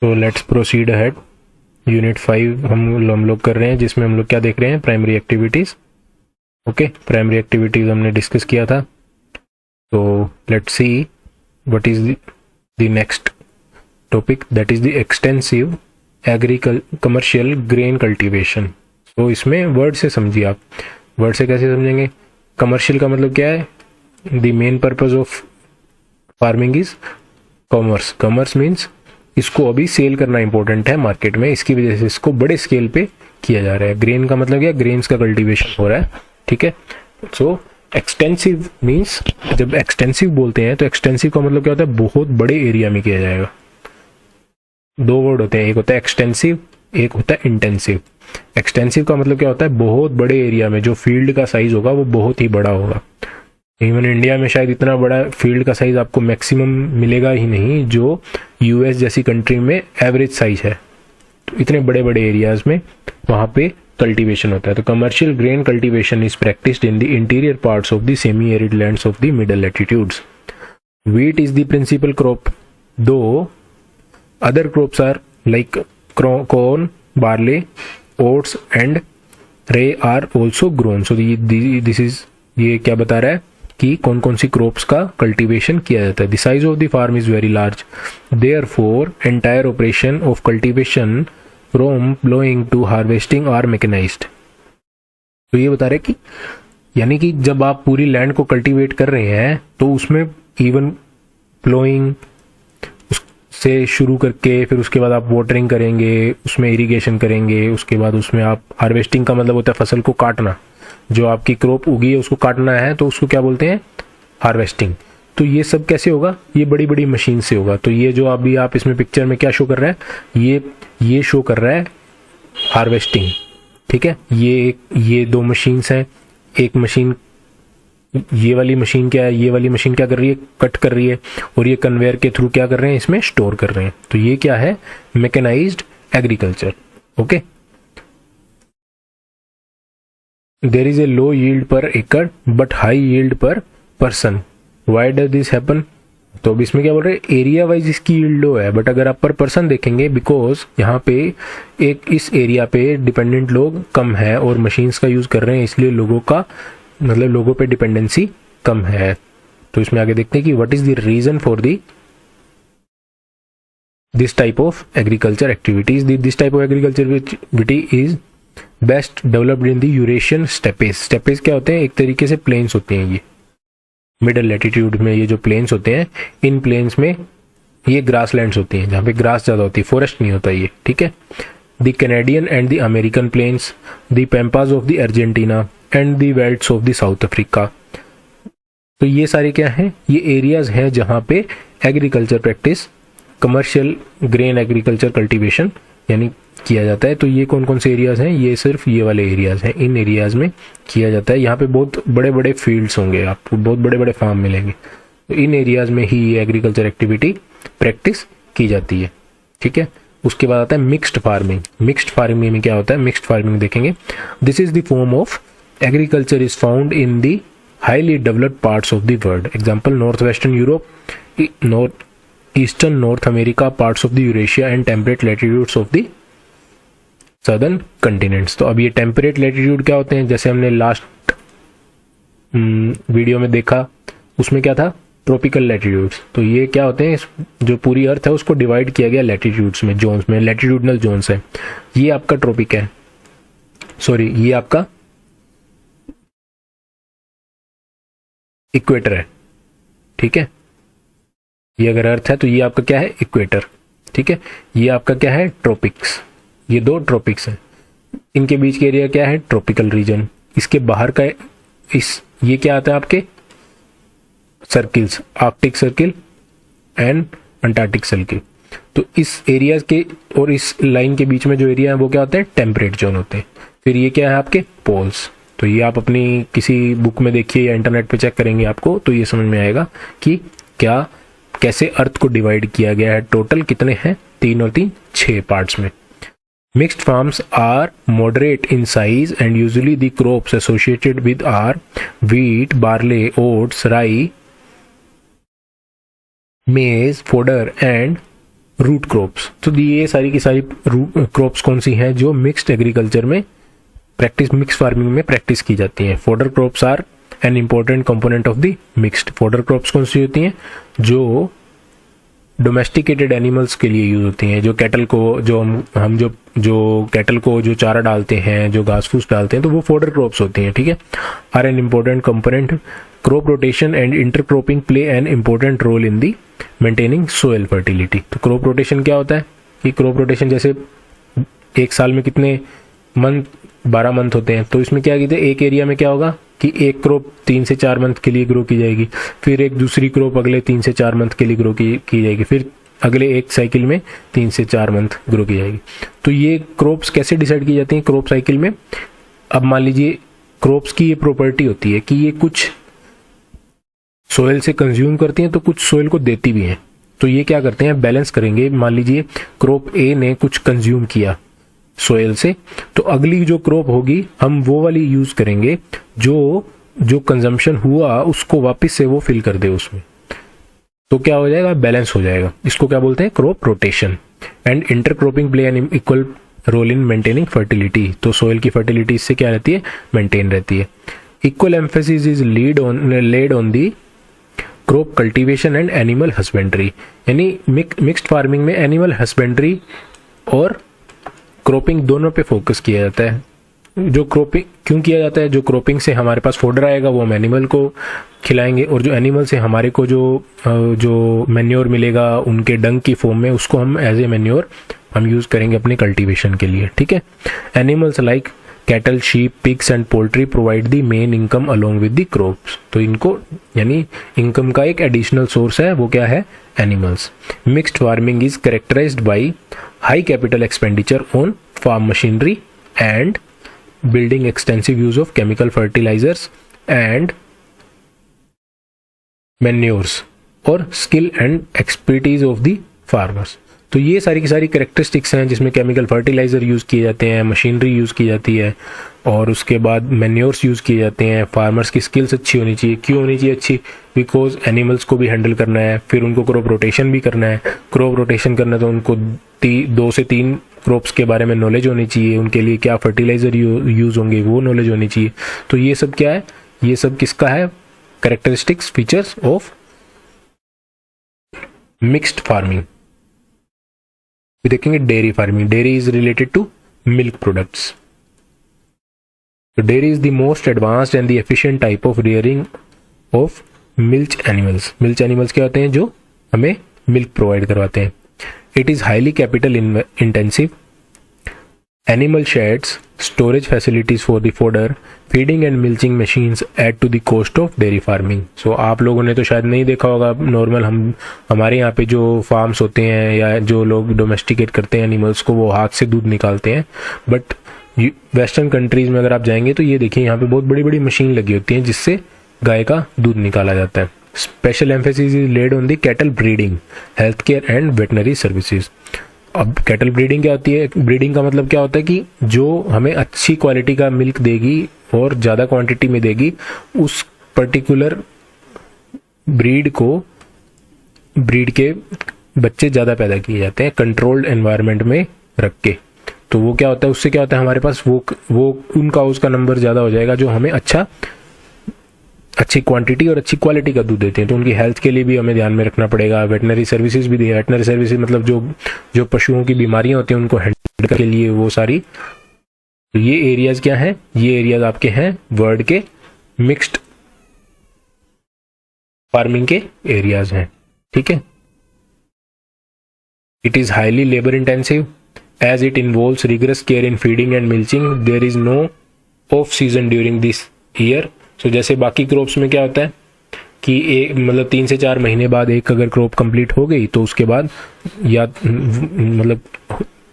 तो let's proceed ahead. Unit 5 हम लोग कर रहे हैं, जिसमें हम लोग क्या देख रहे हैं, primary activities. Okay, primary activities हमने डिस्कस किया था। तो let's see what is the next topic, that is the extensive commercial grain cultivation. तो इसमें वर्ड से समझिए आप। वर्ड से कैसे समझेंगे? कमर्शियल का मतलब क्या है? The main purpose of farming is commerce. Commerce means इसको अभी सेल करना इंपॉर्टेंट है मार्केट में, इसकी वजह से इसको बड़े स्केल पे किया जा रहा है। ग्रेन का मतलब क्या? ग्रेन्स का कल्टीवेशन हो रहा है, ठीक है। सो एक्सटेंसिव मीन्स, जब एक्सटेंसिव बोलते हैं तो एक्सटेंसिव का मतलब क्या होता है? बहुत बड़े एरिया में किया जाएगा। दो वर्ड होते हैं, एक होता है एक्सटेंसिव, एक होता है इंटेंसिव। एक्सटेंसिव का मतलब क्या होता है? बहुत बड़े एरिया में, जो फील्ड का साइज होगा वो बहुत ही बड़ा होगा। इवन इंडिया में शायद इतना बड़ा फील्ड का साइज आपको मैक्सिमम मिलेगा ही नहीं, जो यूएस जैसी कंट्री में एवरेज साइज है। तो इतने बड़े बड़े एरियाज में वहाँ पे कल्टीवेशन होता है। तो commercial grain cultivation is practised in the interior parts of the semi arid lands of the middle latitudes. Wheat is the principal crop, though other crops are like corn, barley, oats and rye are also grown. So this is, ये क्या बता रहा है कि कौन कौन सी crops का cultivation किया जाता है। The size of the farm is very large, therefore entire operation of cultivation from ploughing to harvesting are mechanised. तो ये बता रहे कि यानी कि जब आप पूरी लैंड को कल्टीवेट कर रहे हैं तो उसमें इवन प्लोइंग से शुरू करके फिर उसके बाद आप वाटरिंग करेंगे, उसमें इरिगेशन करेंगे, उसके बाद उसमें आप हार्वेस्टिंग का मतलब होता है फसल को काटना। जो आपकी क्रॉप उगी है उसको काटना है तो उसको क्या बोलते हैं? हार्वेस्टिंग। तो ये सब कैसे होगा? ये बड़ी बड़ी मशीन से होगा। तो ये जो अभी आप इसमें पिक्चर में क्या शो कर रहा है, ये शो कर रहा है हार्वेस्टिंग, ठीक है। ये दो मशीन्स हैं। एक मशीन, ये वाली मशीन क्या है? ये वाली मशीन क्या कर रही है? कट कर रही है, और ये कन्वेयर के थ्रू क्या कर रहे हैं? इसमें स्टोर कर रहे हैं। तो ये क्या है? Mechanised agriculture. Okay, there is a low yield per acre but high yield per person. Why does this happen? तो अब इसमें क्या बोल रहे हैं? एरिया वाइज इसकी यील्ड लो है, बट अगर आप पर पर्सन देखेंगे, बिकॉज यहाँ पे इस एरिया पे डिपेंडेंट लोग कम है और मशीन्स का यूज कर रहे हैं, इसलिए लोगों का मतलब लोगों पे डिपेंडेंसी कम है। तो इसमें आगे देखते हैं कि what is the reason for this type of agriculture activities. This type of agriculture activity is best developed in the Eurasian steppes. Steppes क्या होते हैं? एक तरीके से प्लेन्स होते हैं। ये मिडल लैटिट्यूड में ये जो प्लेन्स होते हैं, इन प्लेन्स में ये ग्रास लैंड्स होती हैं, जहाँ पे ग्रास ज़्यादा होती है, फॉरेस्ट नहीं होता ये, ठीक है। The Canadian and the American plains, the pampas of the Argentina and the veldts of the South Africa. तो ये सारे क्या हैं? ये एरियाज हैं जहाँ पे agriculture practice, commercial grain agriculture cultivation यानी किया जाता है। तो ये कौन कौन से एरियाज हैं? ये सिर्फ ये वाले एरियाज हैं। इन एरियाज में किया जाता है। यहाँ पे बहुत बड़े बड़े फील्ड्स होंगे, आपको बहुत बड़े बड़े फार्म मिलेंगे। तो इन एरियाज में ही ये एग्रीकल्चर एक्टिविटी प्रैक्टिस की जाती है, ठीक है। उसके बाद आता है मिक्स्ड फार्मिंग। मिक्स्ड फार्मिंग में क्या होता है? मिक्स्ड फार्मिंग देखेंगे, this is the form of agriculture is found in the highly developed parts of the world. Example, north western Europe, north eastern north America, parts of the Eurasia and temperate latitudes of the southern continents. तो अब ये temperate latitude क्या होते हैं? जैसे हमने last video में देखा, उसमें क्या था? Tropical latitudes. तो ये क्या होते हैं? जो पूरी अर्थ है उसको डिवाइड किया गया लैटिट्यूड्स में, जोन्स में, लैटिट्यूडनल जोन्स है। ये आपका ट्रॉपिक है, सॉरी ये आपका इक्वेटर है, ठीक है। ये अगर अर्थ है तो ये आपका क्या है? इक्वेटर, ठीक है। ये आपका क्या है? ट्रॉपिक्स। ये दो ट्रॉपिक्स हैं, इनके बीच के एरिया क्या है? Tropical region. इसके बाहर का ये क्या आता है आपके? Circles, Arctic circle and Antarctic circle. तो इस एरिया के और इस लाइन के बीच में जो एरिया है वो क्या होते हैं? टेम्परेट जोन होते हैं। फिर ये क्या है? आपके पोल्स। तो ये आप अपनी किसी बुक में देखिए या इंटरनेट पे चेक करेंगे आपको तो ये समझ में आएगा कि कैसे अर्थ को डिवाइड किया गया है। टोटल कितने हैं? 3 और 3 6 पार्ट्स में। Mixed farms are moderate in size and usually the crops associated with are wheat, barley, oats, rye, maize, fodder and root crops. तो ये सारी की सारी क्रॉप्स कौन सी हैं जो मिक्स्ड एग्रीकल्चर में मिक्स फार्मिंग में प्रैक्टिस की जाती हैं। Fodder crops are an important component of the mixed. Fodder crops कौन सी होती हैं? जो डोमेस्टिकेटेड एनिमल्स के लिए यूज होती हैं, जो कैटल को हम जो कैटल को जो चारा डालते हैं, जो घास फूस डालते हैं, तो वो फॉडर क्रॉप्स होती हैं, ठीक है। Are an important component. Crop rotation and intercropping play an important role in the maintaining soil fertility. तो क्रॉप रोटेशन क्या होता है कि क्रॉप रोटेशन जैसे एक साल में कितने मंथ, 12 मंथ होते हैं, तो इसमें क्या कहते हैं, एक एरिया में क्या होगा कि एक क्रॉप 3 से 4 मंथ के लिए ग्रो की जाएगी, फिर एक दूसरी क्रॉप अगले 3 से 4 मंथ के लिए ग्रो की जाएगी, फिर अगले एक साइकिल में 3 से 4 मंथ ग्रो की जाएगी। तो ये क्रॉप्स कैसे डिसाइड की जाती हैं क्रॉप साइकिल में? अब मान लीजिए क्रॉप्स की ये प्रॉपर्टी होती है कि ये कुछ सोयल से कंज्यूम करती हैं तो कुछ सोयल को देती भी हैं। तो ये क्या करते हैं, बैलेंस करेंगे। मान लीजिए क्रॉप ए ने कुछ कंज्यूम किया सोयल से, तो अगली जो क्रॉप होगी हम वो वाली यूज करेंगे जो कंजम्पशन हुआ उसको वापस से वो फिल कर दे उसमें। तो क्या हो जाएगा, बैलेंस हो जाएगा। इसको क्या बोलते हैं, crop rotation. And intercropping play an equal role in maintaining fertility. तो सोयल की फर्टिलिटी इससे क्या रहती है, मेंटेन रहती है। Equal emphasis is laid on the crop cultivation and animal husbandry. यानी मिक्स्ड फार्मिंग में एनिमल हस्बेंड्री और क्रॉपिंग दोनों पे फोकस किया जाता है। जो क्रॉपिंग क्यों किया जाता है, जो क्रॉपिंग से हमारे पास फोडर आएगा वो हम एनिमल को खिलाएंगे, और जो एनिमल से हमारे को जो मैन्योर मिलेगा उनके डंग की फॉर्म में, उसको हम एज ए मैन्योर हम यूज करेंगे अपने कल्टीवेशन के लिए, ठीक है। Animals like cattle, sheep, pigs and poultry provide the main income along with the crops. तो इनको यानी इनकम का एक एडिशनल सोर्स है, वो क्या है, animals. Mixed farming is characterised by high capital expenditure on farm machinery and building extensive use of chemical fertilizers and manures और skill and expertise of the farmers। तो ये सारी की सारी कैरेक्टरिस्टिक्स हैं जिसमें केमिकल फर्टिलाइजर यूज किए जाते हैं, मशीनरी यूज की जाती है, और उसके बाद मैन्योर्स यूज किए जाते हैं। फार्मर्स की स्किल्स अच्छी होनी चाहिए। क्यों होनी चाहिए अच्छी? बिकॉज एनिमल्स को भी हैंडल करना है, फिर उनको क्रॉप रोटेशन भी करना है। क्रॉप रोटेशन करना तो उनको 2 से 3 क्रॉप्स के बारे में नॉलेज होनी चाहिए, उनके लिए क्या फर्टिलाइजर यूज होंगे वो नॉलेज होनी चाहिए। तो ये सब क्या है, ये सब किसका है, characteristics features of mixed farming. देखेंगे dairy farming. Dairy is related to milk products. Dairy is the most advanced and the efficient type of rearing of milk animals. Milk animals क्या होते हैं, जो हमें मिल्क प्रोवाइड करवाते हैं। It is highly capital intensive. Animal sheds, storage facilities for the fodder, feeding and milking machines add to the cost of dairy farming. So आप लोगों ने तो शायद नहीं देखा होगा, नॉर्मल हमारे यहाँ पे जो फार्म्स होते हैं या जो लोग डोमेस्टिकेट करते हैं एनिमल्स को, वो हाथ से दूध निकालते हैं। बट वेस्टर्न कंट्रीज में अगर आप जाएंगे तो ये देखिए यहाँ पे बहुत बड़ी बड़ी मशीन लगी होती है जिससे गाय का दूध निकाला जाता है। Special emphasis is laid on the cattle breeding, health care and veterinary services. अब कैटल ब्रीडिंग क्या होती है, ब्रीडिंग का मतलब क्या होता है कि जो हमें अच्छी क्वालिटी का मिल्क देगी और ज़्यादा क्वांटिटी में देगी, उस पर्टिकुलर ब्रीड के बच्चे ज़्यादा पैदा किए जाते हैं कंट्रोल्ड एनवायरनमेंट में रख के। तो वो क्या होता है, उससे क्या होता है, हमारे पास वो उसका नंबर ज़्यादा हो जाएगा जो हमें अच्छी क्वांटिटी और अच्छी क्वालिटी का दूध देते हैं। तो उनकी हेल्थ के लिए भी हमें ध्यान में रखना पड़ेगा। वेटनरी सर्विसेज भी दिए। वेटनरी सर्विसेज मतलब जो पशुओं की बीमारियां होती हैं उनको हैंडल करने के लिए वो सारी। तो ये एरियाज क्या हैं, ये एरियाज आपके हैं वर्ल्ड के मिक्स्ड फार्मिंग के एरियाज हैं, ठीक है। It is highly labour intensive as it involves rigorous care in feeding and milching. There is no off season during this year. तो जैसे बाकी क्रॉप्स में क्या होता है कि मतलब 3 से 4 महीने बाद एक अगर क्रॉप कंप्लीट हो गई तो उसके बाद या मतलब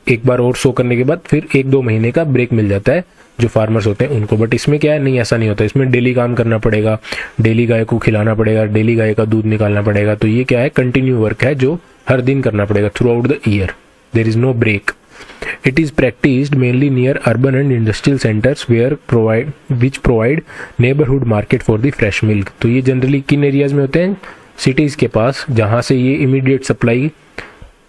एक बार और सो करने के बाद फिर 1-2 महीने का ब्रेक मिल जाता है जो फार्मर्स होते हैं उनको। बट इसमें क्या है, नहीं, ऐसा नहीं होता। इसमें डेली काम करना पड़ेगा, डेली गाय को खिलाना पड़ेगा, डेली गाय का दूध निकालना पड़ेगा। तो ये क्या है, कंटिन्यू वर्क है जो हर दिन करना पड़ेगा throughout the year. There is no break. It is practiced mainly near urban and industrial centers which provide neighborhood market for the fresh milk। तो ये जनरली किन एरियाज में होते हैं, सिटीज के पास, जहाँ से ये इमीडिएट सप्लाई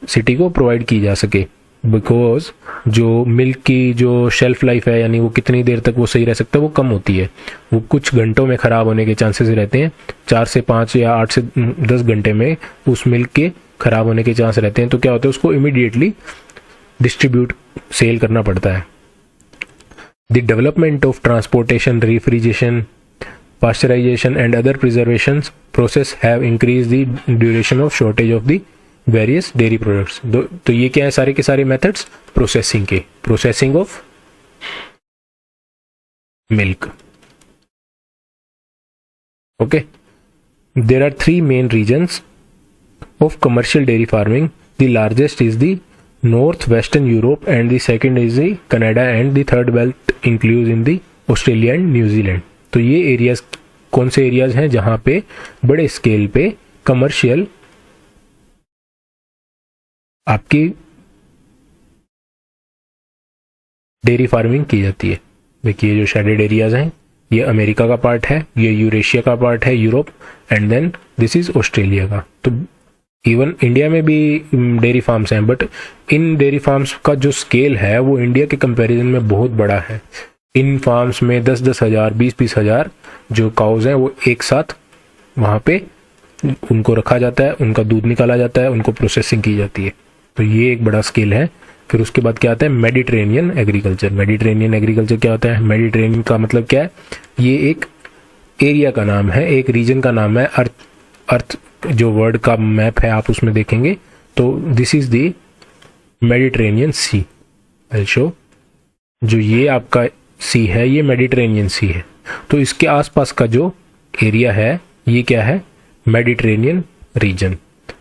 सिटी को प्रोवाइड की जा सके, बिकॉज जो मिल्क की जो शेल्फ लाइफ है, यानी वो कितनी देर तक वो सही रह सकता है, वो कम होती है। वो कुछ घंटों में ख़राब होने के चांसेस रहते हैं, 4 से 5 या 8 से 10 घंटे में उस मिल्क के ख़राब होने के चांस रहते हैं। तो क्या होता है, उसको इमीडिएटली डिस्ट्रीब्यूट सेल करना पड़ता है। The development of transportation, refrigeration, pasteurisation and other preservation process have increase the duration of shortage of the various dairy products. तो ये क्या है, सारे के सारे मेथड्स प्रोसेसिंग के, processing of milk. Okay, there are 3 main reasons of commercial dairy farming. The largest is the northwestern Europe and the second is the Canada and the third belt includes in the Australia and New Zealand. तो ये areas कौन से areas हैं जहां पे बड़े scale पे commercial आपकी डेयरी फार्मिंग की जाती है। देखिए जो शेडेड एरियाज हैं, ये अमेरिका का पार्ट है, ये यूरेशिया का पार्ट है, Europe, and then this is Australia का। तो इवन इंडिया में भी डेयरी फार्म्स हैं, बट इन डेयरी फार्म्स का जो स्केल है वो इंडिया के कंपैरिजन में बहुत बड़ा है। इन फार्म्स में 10-10 हज़ार, 20-20 हज़ार जो काउज हैं वो एक साथ वहाँ पे उनको रखा जाता है, उनका दूध निकाला जाता है, उनको प्रोसेसिंग की जाती है। तो ये एक बड़ा स्केल है। फिर उसके बाद क्या आता है, मेडिटेरेनियन एग्रीकल्चर। मेडिटेरेनियन एग्रीकल्चर क्या होता है, मेडिटेरेनियन का मतलब क्या है, ये एक एरिया का नाम है, एक रीजन का नाम है। अर्थ जो वर्ड का मैप है आप उसमें देखेंगे तो this is the Mediterranean sea. I show, जो ये आपका सी है ये मेडिटेरेनियन सी है। तो इसके आसपास का जो एरिया है ये क्या है, मेडिटेरेनियन रीजन।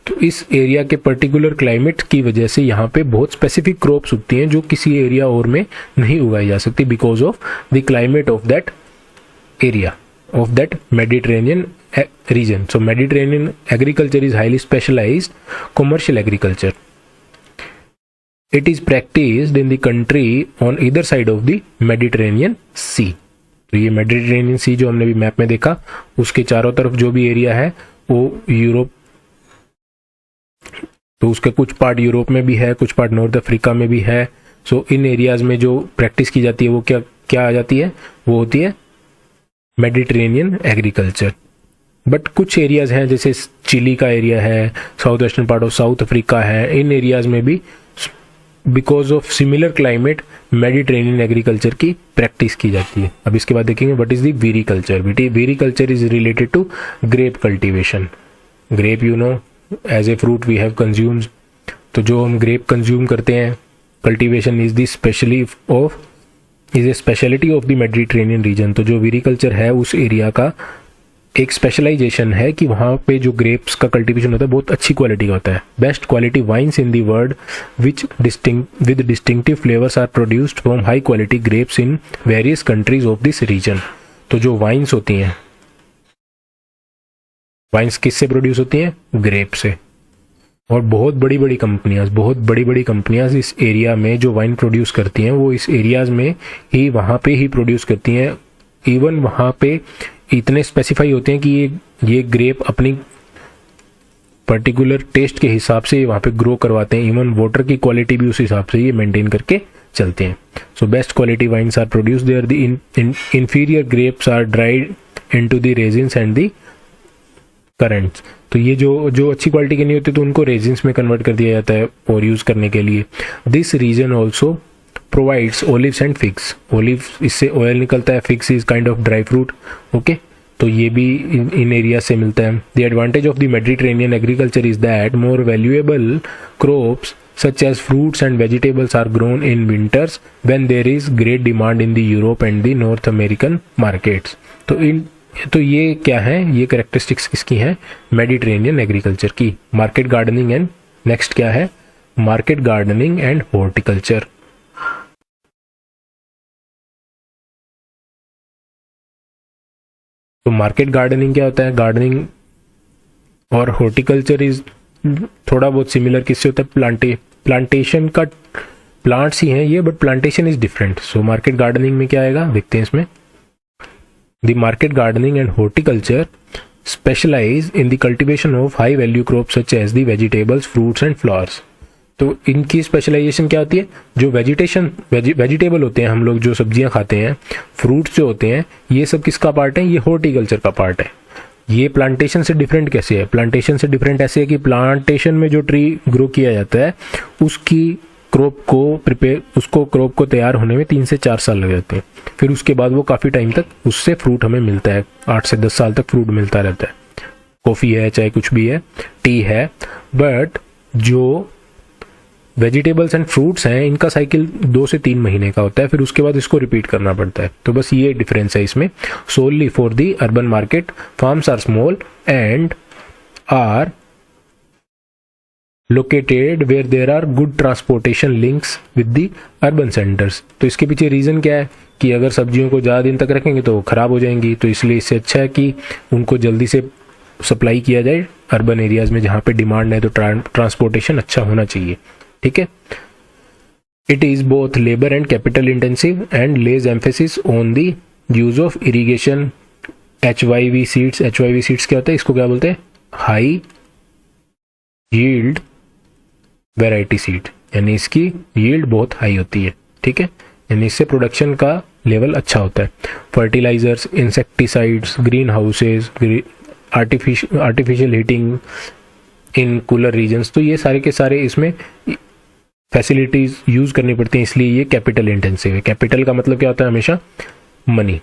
तो इस एरिया के पर्टिकुलर क्लाइमेट की वजह से यहाँ पे बहुत स्पेसिफिक क्रॉप्स उगती हैं जो किसी एरिया और में नहीं उगाई जा सकती, because of the climate of that area of that Mediterranean region. So Mediterranean agriculture is highly specialized commercial agriculture. It is practiced in the country on either side of the Mediterranean Sea. तो ये Mediterranean Sea जो हमने भी map में देखा, उसके चारों तरफ जो भी एरिया है वो यूरोप, तो उसके कुछ पार्ट यूरोप में भी है, कुछ पार्ट नॉर्थ अफ्रीका में भी है। सो इन एरियाज में जो प्रैक्टिस की जाती है वो क्या आ जाती है, वो होती है मेडिटेरेनियन एग्रीकल्चर। बट कुछ एरियाज हैं जैसे चिली का एरिया है, south western part of South Africa है, इन एरियाज में भी because of similar climate Mediterranean agriculture की प्रैक्टिस की जाती है। अब इसके बाद देखेंगे what is the viticulture. Viticulture is related to grape cultivation. Grape you know as a fruit we have consumed, तो जो हम ग्रेप कंज्यूम करते हैं, cultivation is the speciality of the Mediterranean reason. तो जो वीरीकल्चर है उस एरिया का एक स्पेशलाइजेशन है कि वहाँ पे जो ग्रेप्स का कल्टीवेशन होता है बहुत अच्छी क्वालिटी का होता है। Best quality wines in the world which with distinctive flavours are produced from high quality grapes in various countries of this region. तो जो वाइन्स होती हैं, वाइन्स किससे प्रोड्यूस होती हैं, ग्रेप से। और बहुत बड़ी बड़ी कंपनियां इस एरिया में जो वाइन प्रोड्यूस करती हैं वो इस एरियाज में ही वहाँ पे ही प्रोड्यूस करती हैं। इवन वहाँ पे इतने स्पेसिफाई होते हैं कि ये ग्रेप अपनी पर्टिकुलर टेस्ट के हिसाब से वहाँ पे ग्रो करवाते हैं। इवन वाटर की क्वालिटी भी उस हिसाब से ये मेंटेन करके चलते हैं। So best quality wines are produce there, the inferior grapes are dried into the raisins and the currants. तो ये जो अच्छी क्वालिटी के नहीं होती तो उनको रेजिन्स में कन्वर्ट कर दिया जाता है और यूज करने के लिए। This region also provides olives and figs. Olive इससे ऑयल निकलता है, figs is kind of dry fruit. Okay, तो ये भी इन एरिया से मिलता है। The advantage of the Mediterranean agriculture is that more valuable crops such as fruits and vegetables are grown in winters when there is great demand in the Europe and the North American markets. तो ये क्या है, ये characteristics किसकी हैं, Mediterranean agriculture की। Market gardening and next क्या है, मार्केट गार्डनिंग एंड हॉर्टिकल्चर। तो मार्केट गार्डनिंग क्या होता है, गार्डनिंग और हॉर्टिकल्चर इज थोड़ा बहुत सिमिलर। किससे होता है, प्लांटेशन का, प्लांट्स ही हैं ये, but plantation is different. So market gardening में क्या आएगा, देखते हैं इसमें। The market gardening and horticulture specialize in the cultivation of high value crops such as the vegetables, fruits and flowers. तो इनकी स्पेशलाइजेशन क्या होती है, जो वेजिटेबल होते हैं, हम लोग जो सब्जियां खाते हैं, फ्रूट्स जो होते हैं, ये सब किसका पार्ट है, ये हॉर्टिकल्चर का पार्ट है। ये प्लांटेशन से डिफरेंट कैसे है, प्लांटेशन से डिफरेंट ऐसे है कि प्लांटेशन में जो ट्री ग्रो किया जाता है उसकी क्रॉप को तैयार होने में 3 से 4 साल लग जाते हैं। फिर उसके बाद वो काफ़ी टाइम तक उससे फ्रूट हमें मिलता है, 8 से 10 साल तक फ्रूट मिलता रहता है। कॉफ़ी है, चाहे कुछ भी है, टी है। बट जो वेजिटेबल्स एंड फ्रूट्स हैं, इनका साइकिल 2 से 3 महीने का होता है, फिर उसके बाद इसको रिपीट करना पड़ता है। तो बस ये डिफरेंस है इसमें। Solely for the urban market, farms are small and are located where there are good transportation links with the urban centres. तो इसके पीछे रीज़न क्या है कि अगर सब्जियों को ज़्यादा दिन तक रखेंगे तो ख़राब हो जाएंगी, तो इसलिए इससे अच्छा है कि उनको जल्दी से सप्लाई किया जाए अर्बन एरियाज़ में जहाँ पे डिमांड है, तो ट्रांसपोर्टेशन अच्छा होना चाहिए। ठीक है। It is both labour and capital intensive and lays emphasis on the use of irrigation. HYV seeds, HYV seeds क्या होता है, इसको क्या बोलते हैं, हाई यील्ड वैरायटी सीड, यानी इसकी यील्ड बहुत हाई होती है। ठीक है, यानी इससे प्रोडक्शन का लेवल अच्छा होता है। Fertilisers, insecticides, green houses, artificial heating in cooler regions, तो ये सारे के सारे इसमें फैसिलिटीज यूज करनी पड़ती हैं, इसलिए ये कैपिटल इंटेंसिव है। कैपिटल का मतलब क्या होता है, हमेशा मनी।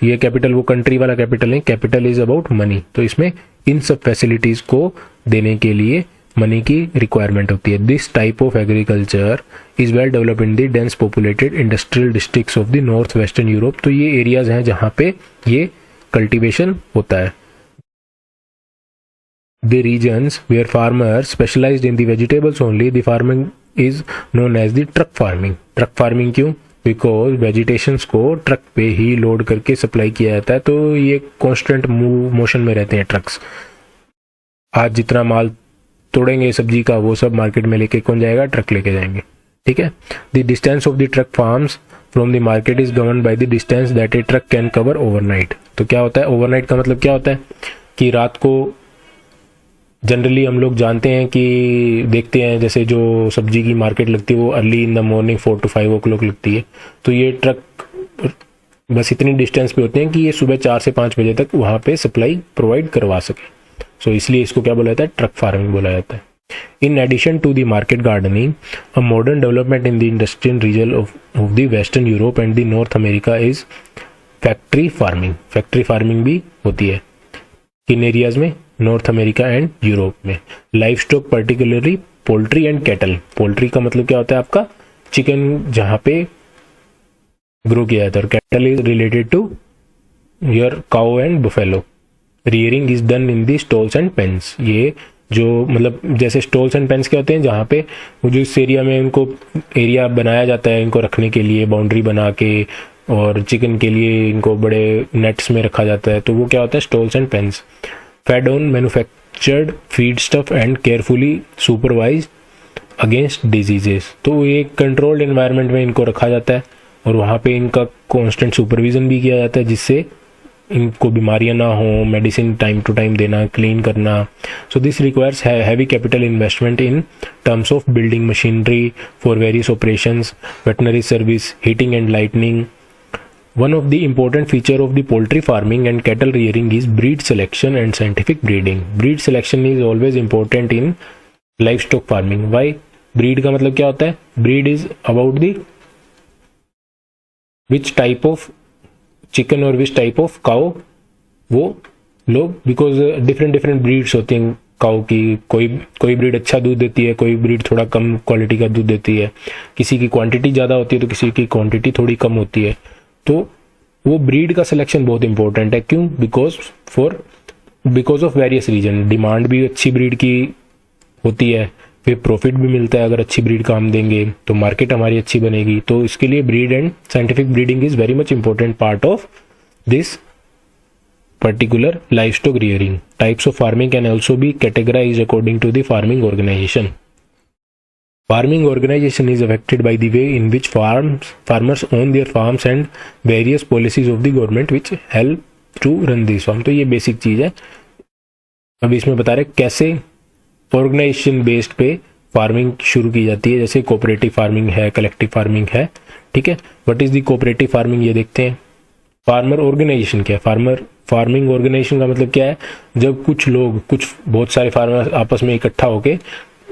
ये कैपिटल वो कंट्री वाला कैपिटल नहीं, कैपिटल इज अबाउट मनी। तो इसमें इन सब फैसिलिटीज को देने के लिए मनी की रिक्वायरमेंट होती है। This type of agriculture is well developed in the dense populated industrial districts of the north western Europe. तो ये एरियाज हैं जहाँ पे ये कल्टीवेशन होता है। The regions where farmers specialized in the vegetables only, the farming is known as the truck farming. Truck farming क्यों? Because vegetations को ट्रक पे ही लोड करके सप्लाई किया जाता है, तो ये कॉन्स्टेंट मोशन में रहते हैं ट्रक्स। आज जितना माल तोड़ेंगे सब्जी का, वो सब मार्केट में लेके कौन जाएगा, ट्रक लेके जाएंगे। ठीक है। The distance of the truck farms from the market is govern by the distance that A truck can cover overnight. तो क्या होता है ओवरनाइट का मतलब, क्या होता है कि रात को जनरली हम लोग जानते हैं कि देखते हैं, जैसे जो सब्जी की मार्केट लगती है वो early in the morning 4 to 5 o'clock लगती है, तो ये ट्रक बस इतनी डिस्टेंस पे होते हैं कि ये सुबह 4 से 5 बजे तक वहाँ पे सप्लाई प्रोवाइड करवा सके। सो इसलिए इसको क्या बोला जाता है, ट्रक फार्मिंग बोला जाता है। In addition to the market gardening, a modern development in the industrial region of the western Europe and the North America is factory farming. Factory farming भी होती है किन एरियाज में, नॉर्थ अमेरिका एंड यूरोप में। Life stock particularly poultry and cattle. Poultry का मतलब क्या होता है आपका, चिकन जहाँ पे ग्रो किया जाता है, और cattle is related to your cow and buffalo. Rearing is done in the stalls and pens. ये जो मतलब जैसे स्टॉल्स एंड पेन्स क्या होते हैं, जहाँ पे वो जो इस एरिया में इनको एरिया बनाया जाता है इनको रखने के लिए, बाउंड्री बना के, और चिकन के लिए इनको बड़े नेट्स में रखा जाता है, तो वो क्या होता है, stalls and pens. Fade on manufactured feed stuff and carefully supervise against diseases. तो एक कंट्रोल्ड एनवायरनमेंट में इनको रखा जाता है और वहाँ पे इनका कांस्टेंट सुपरविजन भी किया जाता है, जिससे इनको बीमारियां ना हो, मेडिसिन टाइम टू टाइम देना, क्लीन करना। So this requires heavy capital investment in terms of building machinery for various operations, veterinary service, heating and lightning. One of the important feature of the poultry farming and cattle rearing is breed selection and scientific breeding. Breed selection is always important in livestock farming. Why? Breed का मतलब क्या होता है? Breed is about the which type of chicken और which type of cow वो लोग, because different breeds होती हैं काऊ की। कोई ब्रीड अच्छा दूध देती है, कोई ब्रीड थोड़ा कम क्वालिटी का दूध देती है, किसी की क्वांटिटी ज़्यादा होती है तो किसी की क्वांटिटी थोड़ी कम होती है। तो वो ब्रीड का सिलेक्शन बहुत इंपॉर्टेंट है। क्यों? Because of various reason. Demand भी अच्छी ब्रीड की होती है, फिर प्रॉफिट भी मिलता है। अगर अच्छी ब्रीड का हम देंगे तो मार्केट हमारी अच्छी बनेगी। तो इसके लिए breed and scientific breeding is very much important part of this particular livestock rearing. Types of farming can also be categorized according to the farming organization. Farming organization is affected by the way in which farmers own their farms and various policies of the government which help to run this farm. तो ये basic चीज है। अब इसमें बता रहे कैसे organisation based पे फार्मिंग शुरू की जाती है, जैसे कोऑपरेटिव फार्मिंग है, कलेक्टिव फार्मिंग है, ठीक है। What is the cooperative farming, ये देखते हैं। फार्मर ऑर्गेनाइजेशन क्या है? फार्मिंग ऑर्गेनाइजेशन का मतलब क्या है? जब कुछ लोग, बहुत सारे फार्मर आपस में इकट्ठा होके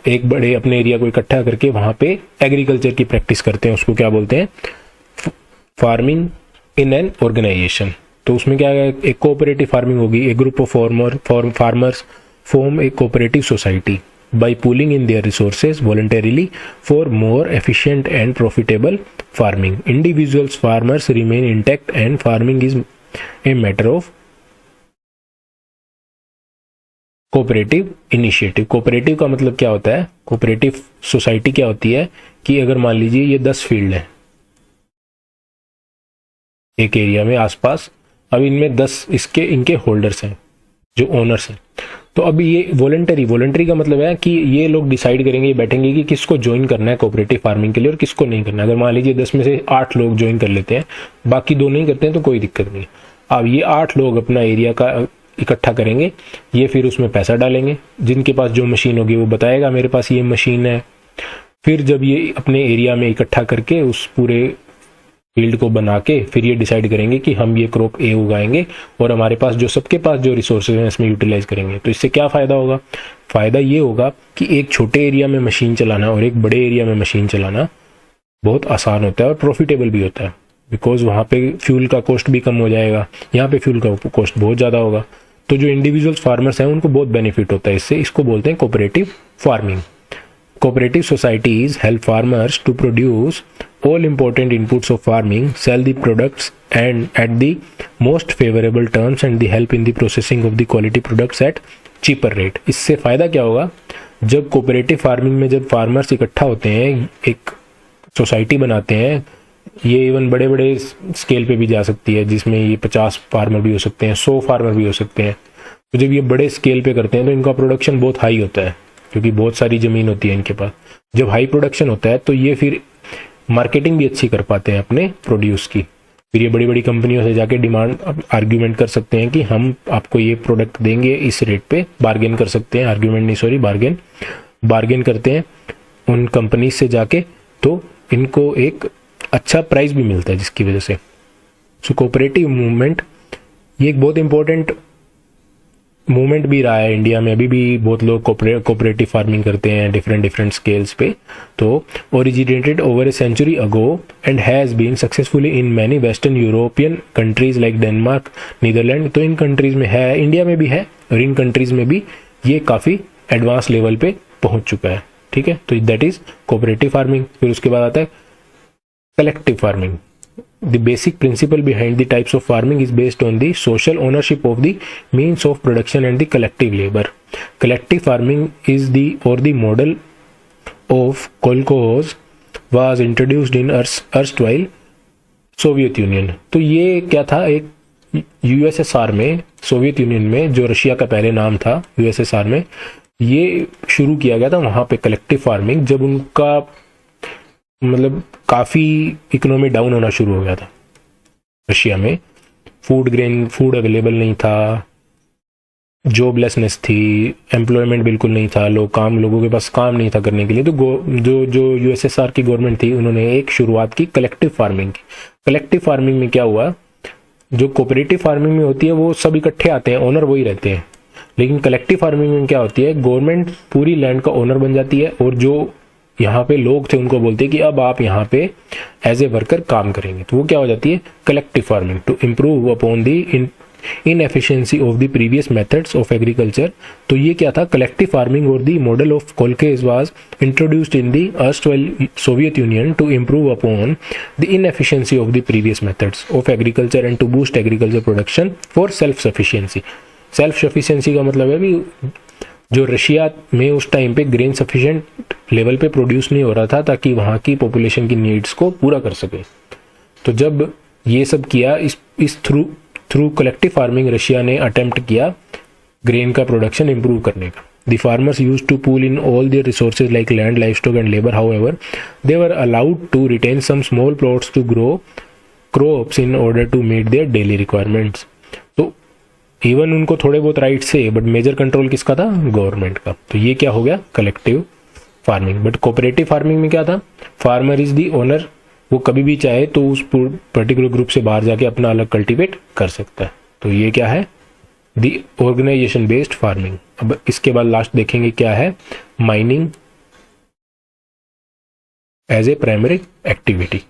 एक बड़े अपने एरिया को इकट्ठा करके वहां पे एग्रीकल्चर की प्रैक्टिस करते हैं, उसको क्या बोलते हैं? Farming in an organisation. तो उसमें क्या है? एक कोऑपरेटिव फार्मिंग होगी, एक group of farmers form a cooperative society by pooling in their resources voluntarily for more efficient and profitable farming. Individuals farmers remain intact and farming is a matter of cooperative initiative. Cooperative का मतलब क्या होता है? Cooperative society क्या होती है कि अगर मान लीजिए ये 10 फील्ड है एक एरिया में आसपास, अब इनमें 10 इनके होल्डर्स हैं, जो ओनर्स हैं। तो अभी ये वॉलंटरी का मतलब है कि ये लोग डिसाइड करेंगे, बैठेंगे कि किसको ज्वाइन करना है कोऑपरेटिव फार्मिंग के लिए और किसको नहीं करना है। अगर मान लीजिए 10 में से 8 लोग ज्वाइन कर लेते हैं, बाकी 2 नहीं करते हैं, तो कोई दिक्कत नहीं। अब ये 8 लोग अपना एरिया का इकट्ठा करेंगे, ये फिर उसमें पैसा डालेंगे, जिनके पास जो मशीन होगी वो बताएगा मेरे पास ये मशीन है। फिर जब ये अपने एरिया में इकट्ठा करके उस पूरे फील्ड को बना के फिर ये डिसाइड करेंगे कि हम ये क्रॉप ए उगाएंगे और हमारे पास जो सबके पास जो रिसोर्सेज हैं इसमें यूटिलाइज करेंगे। तो इससे क्या फ़ायदा होगा? फ़ायदा ये होगा कि एक छोटे एरिया में मशीन चलाना और एक बड़े एरिया में मशीन चलाना बहुत आसान होता है और प्रॉफिटेबल भी होता है, बिकॉज वहाँ पे फ्यूल का कॉस्ट भी कम हो जाएगा, यहाँ पे फ्यूल का कॉस्ट बहुत ज़्यादा होगा। तो जो इंडिविजुअल फार्मर्स हैं उनको बहुत बेनिफिट होता है इससे। इसको बोलते हैं cooperative farming. Cooperative societies help farmers to produce all important inputs of farming, sell the products and at the most favorable terms and the help in the processing of the quality products at cheaper rate. इससे फायदा क्या होगा? जब cooperative farming में जब farmers इकट्ठा होते हैं, एक सोसाइटी बनाते हैं, ये इवन बड़े बड़े स्केल पे भी जा सकती है, जिसमें ये 50 फार्मर भी हो सकते हैं, 100 फार्मर भी हो सकते हैं। तो जब ये बड़े स्केल पे करते हैं तो इनका प्रोडक्शन बहुत हाई होता है, क्योंकि बहुत सारी ज़मीन होती है इनके पास। जब हाई प्रोडक्शन होता है तो ये फिर मार्केटिंग भी अच्छी कर पाते हैं अपने प्रोड्यूस की। फिर ये बड़ी बड़ी कंपनियों से जाके डिमांड आर्ग्यूमेंट कर सकते हैं कि हम आपको ये प्रोडक्ट देंगे इस रेट पे, बार्गेन कर सकते हैं, आर्ग्यूमेंट नहीं सॉरी बार्गेन करते हैं उन कंपनी से जाके, तो इनको एक अच्छा प्राइस भी मिलता है जिसकी वजह से। सो कोऑपरेटिव मूवमेंट ये एक बहुत इंपॉर्टेंट मूवमेंट भी रहा है इंडिया में। अभी भी बहुत लोग कोऑपरेटिव फार्मिंग करते हैं डिफरेंट स्केल्स पे। तो originated over a century ago and has been successfully in many western European countries like Denmark, Netherland. तो इन कंट्रीज में है, इंडिया में भी है, और इन कंट्रीज में भी ये काफ़ी एडवांस लेवल पे पहुंच चुका है, ठीक है। तो दैट इज कोऑपरेटिव फार्मिंग। फिर उसके बाद आता है collective farming. The basic principle behind the types of farming is based on the social ownership of the means of production and the collective labor. Collective farming is the model of kolkhoz was introduced in erstwhile Soviet union. तो ये क्या था? एक USSR में, Soviet union में, जो Russia का पहले नाम था, यूएसएसआर में ये शुरू किया गया था वहाँ पे कलेक्टिव फार्मिंग, जब उनका मतलब काफ़ी इकोनॉमी डाउन होना शुरू हो गया था रशिया में। फूड अवेलेबल नहीं था, जॉबलेसनेस थी, एम्प्लॉयमेंट बिल्कुल नहीं था, लोगों के पास काम नहीं था करने के लिए। तो जो यूएसएसआर की गवर्नमेंट थी, उन्होंने एक शुरुआत की कलेक्टिव फार्मिंग की। कलेक्टिव फार्मिंग में क्या हुआ? जो कोऑपरेटिव फार्मिंग में होती है वो सब इकट्ठे आते हैं, ओनर वही रहते हैं। लेकिन कलेक्टिव फार्मिंग में क्या होती है? गवर्नमेंट पूरी लैंड का ओनर बन जाती है और जो यहाँ पे लोग थे उनको बोलते हैं कि अब आप यहाँ पे एज ए वर्कर काम करेंगे। तो वो क्या हो जाती है? Collective farming. To improve upon the inefficiency of the previous methods of agriculture. तो ये क्या था? कलेक्टिव फार्मिंग और the model of kolkhoz was introduced in the erstwhile Soviet Union to improve upon the inefficiency of the previous methods of agriculture and to boost agriculture production for self sufficiency. Self sufficiency का मतलब है भी जो Russia में उस time पे grain sufficient level पे produce नहीं हो रहा था, ताकि वहाँ की पॉपुलेशन की नीड्स को पूरा कर सके। तो जब ये सब किया, इस थ्रू कलेक्टिव फार्मिंग रशिया ने अटेम्प्ट किया ग्रेन का प्रोडक्शन इंप्रूव करने का। The farmers used to pool in all their resources like land, livestock and labour. However they were allowed to retain some small plots to grow crops in order to meet their daily requirements. तो even उनको थोड़े बहुत right से, but major control किसका था? Government का। तो ये क्या हो गया? Collective farming. But cooperative farming में क्या था, फार्मर इज द ओनर, वो कभी भी चाहे तो उस पर्टिकुलर ग्रुप से बाहर जाके अपना अलग कल्टीवेट कर सकता है। तो ये क्या है, द ऑर्गेनाइजेशन बेस्ड फार्मिंग। अब इसके बाद लास्ट देखेंगे क्या है, mining as a primary activity.